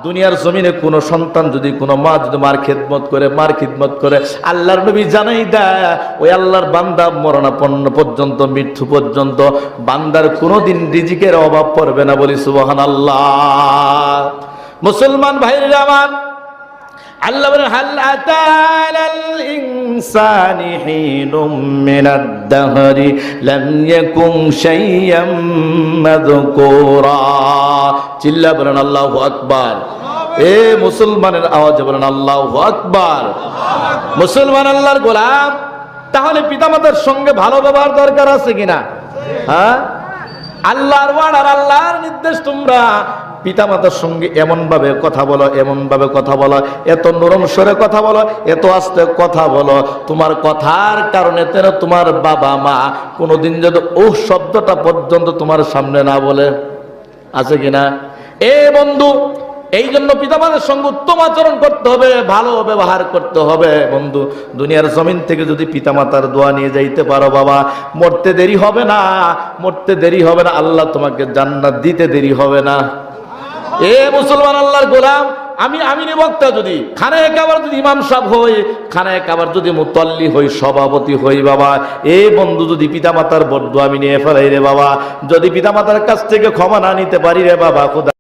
দুনিয়ার জমিনে কোনো সন্তান যদি কোনো মা যদি মার খিদমত করে আল্লাহর নবী জানাই দেয় ওই আল্লাহর বান্দা মরণাপন্ন পর্যন্ত মৃত্যু পর্যন্ত বান্দার কোনোদিন রিজিকের অভাব পড়বে না। বলি সুবহানাল্লাহ। মুসলমান ভাইরা আমার, আল্লাহ বলেন হাল আতালাল ইনসানি হিনুম মিনাদ দাহরি লাম ইয়াকুন শাইয়াম মাযকুরা। চিল্লা বলেন আল্লাহু আকবার। এ মুসলমানের আওয়াজে বলেন আল্লাহু আকবার। মুসলমান আল্লাহর গোলাম, তাহলে পিতামাতার সঙ্গে ভালো ব্যবহার দরকার আছে কিনা? হ্যাঁ, আল্লাহর ওয়ার্ড আর আল্লাহর নির্দেশ, তোমরা পিতামাতার সঙ্গে এমন ভাবে কথা বলো, এত নরম স্বরে কথা বলো, এত আস্তে কথা বলো, তোমার কথার কারণে তেন তোমার বাবা মা কোনোদিন যদি ও শব্দটা পর্যন্ত তোমার সামনে না বলে। আছে কিনা? এ বন্ধু, এই জন্য পিতামাতার সঙ্গে উত্তম আচরণ করতে হবে, ভালো ব্যবহার করতে হবে। বন্ধু, দুনিয়ার জমিন থেকে যদি পিতামাতার দোয়া নিয়ে যাইতে পারো বাবা, মরতে দেরি হবে না, আল্লাহ তোমাকে জান্নাত দিতে দেরি হবে না। এ মুসলমান আল্লাহর গোলাম, আমি বক্তা যদি খানায়ে কাবার যদি ইমাম সাহেব হই, খানায়ে কাবার যদি মুতাল্লি হই, সভাপতি হই বাবা, এই বন্ধু যদি পিতামাতার বরদোয়া আমি নিয়ে ফেলাই রে বাবা, যদি পিতামাতার কাছ থেকে ক্ষমা না নিতে পারি রে বাবা, খোদা